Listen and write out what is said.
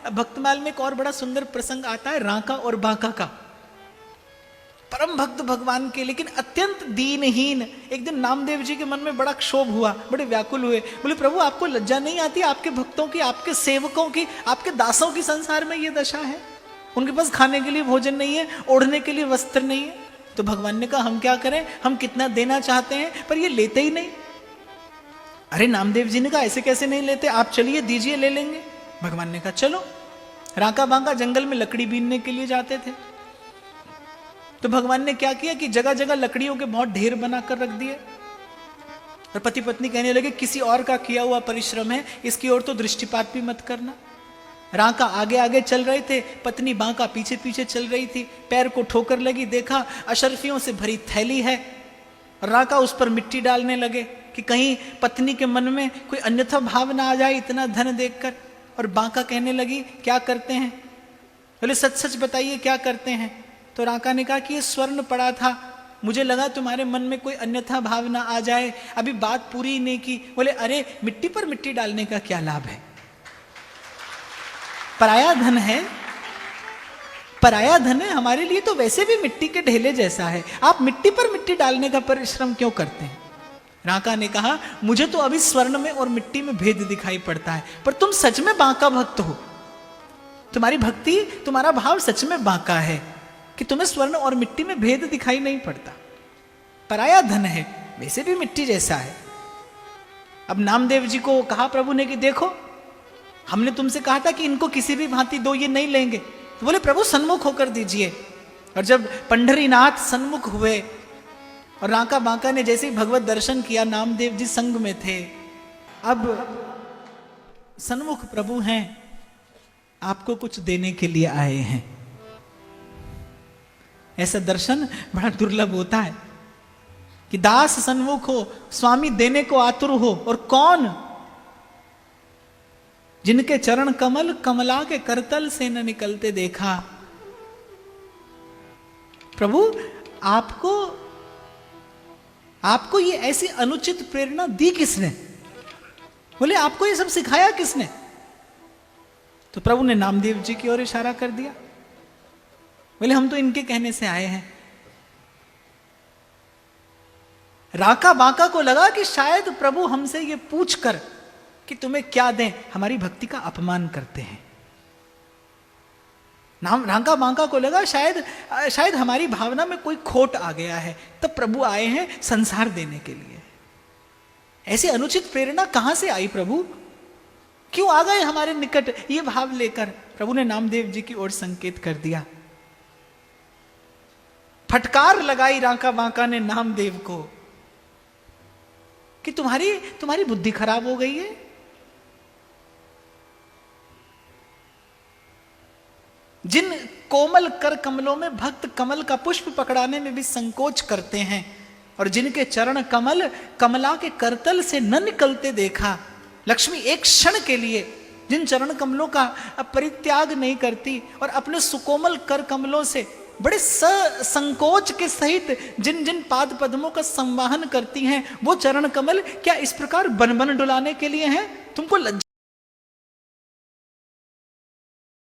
भक्तमाल में एक और बड़ा सुंदर प्रसंग आता है राका और बांका का। परम भक्त भगवान के लेकिन अत्यंत दीनहीन। एक दिन नामदेव जी के मन में बड़ा क्षोभ हुआ, बड़े व्याकुल हुए। बोले प्रभु आपको लज्जा नहीं आती? आपके भक्तों की, आपके सेवकों की, आपके दासों की संसार में ये दशा है। उनके पास खाने के लिए भोजन नहीं है, ओढ़ने के लिए वस्त्र नहीं है। तो भगवान ने कहा हम क्या करें, हम कितना देना चाहते हैं पर ये लेते ही नहीं। अरे नामदेव जी ने कहा ऐसे कैसे नहीं लेते, आप चलिए दीजिए ले लेंगे। भगवान ने कहा चलो। राका बांका जंगल में लकड़ी बीनने के लिए जाते थे। तो भगवान ने क्या किया कि जगह जगह लकड़ियों के बहुत ढेर बनाकर रख दिए। और पति पत्नी कहने लगे किसी और का किया हुआ परिश्रम है, इसकी ओर तो दृष्टिपात भी मत करना। राका आगे आगे चल रहे थे, पत्नी बांका पीछे पीछे चल रही थी। पैर को ठोकर लगी, देखा अशर्फियों से भरी थैली है। राका उस पर मिट्टी डालने लगे कि कहीं पत्नी के मन में कोई अन्यथा भाव ना आ जाए इतना धन देखकर। और बांका कहने लगी क्या करते हैं? बोले सच सच बताइए क्या करते हैं? तो राका ने कहा कि ये स्वर्ण पड़ा था, मुझे लगा तुम्हारे मन में कोई अन्यथा भाव ना आ जाए, अभी बात पूरी नहीं की। बोले अरे मिट्टी पर मिट्टी डालने का क्या लाभ है? पराया धन है, पराया धन है, हमारे लिए तो वैसे भी मिट्टी के ढेले जैसा है, आप मिट्टी पर मिट्टी डालने का परिश्रम क्यों करते हैं? राका ने कहा मुझे तो अभी स्वर्ण में और मिट्टी में भेद दिखाई पड़ता है, पर तुम सच में बांका भक्त हो, तुम्हारी भक्ति, तुम्हारा भाव सच में बांका है कि तुम्हें स्वर्ण और मिट्टी में भेद दिखाई नहीं पड़ता। पराया धन है, वैसे भी मिट्टी जैसा है। अब नामदेव जी को कहा प्रभु ने कि देखो हमने तुमसे कहा था कि इनको किसी भी भांति दो, ये नहीं लेंगे। तो बोले प्रभु सन्मुख होकर दीजिए। और जब पंढरीनाथ सन्मुख हुए और राका बांका ने जैसे ही भगवत दर्शन किया, नामदेव जी संग में थे। अब सन्मुख प्रभु हैं, आपको कुछ देने के लिए आए हैं। ऐसा दर्शन बड़ा दुर्लभ होता है कि दास सन्मुख हो, स्वामी देने को आतुर हो। और कौन? जिनके चरण कमल कमला के करतल से न निकलते देखा। प्रभु आपको ये ऐसी अनुचित प्रेरणा दी किसने? बोले आपको ये सब सिखाया किसने? तो प्रभु ने नामदेव जी की ओर इशारा कर दिया। बोले हम तो इनके कहने से आए हैं। राका बांका को लगा कि शायद प्रभु हमसे ये पूछकर कि तुम्हें क्या दें, हमारी भक्ति का अपमान करते हैं। राका बांका को लगा शायद हमारी भावना में कोई खोट आ गया है, तब प्रभु आए हैं संसार देने के लिए। ऐसी अनुचित प्रेरणा कहां से आई प्रभु? क्यों आ गए हमारे निकट ये भाव लेकर? प्रभु ने नामदेव जी की ओर संकेत कर दिया। फटकार लगाई राका बांका ने नामदेव को कि तुम्हारी बुद्धि खराब हो गई है। जिन कोमल कर कमलों में भक्त कमल का पुष्प पकड़ाने में भी संकोच करते हैं, और जिनके चरण कमल कमला के करतल से न निकलते देखा। लक्ष्मी एक क्षण के लिए जिन चरण कमलों का परित्याग नहीं करती और अपने सुकोमल कर कमलों से बड़े संकोच के सहित जिन जिन पाद पद्मों का संवाहन करती हैं, वो चरण कमल क्या इस प्रकार बन बन डुलाने के लिए हैं? तुमको लज्जा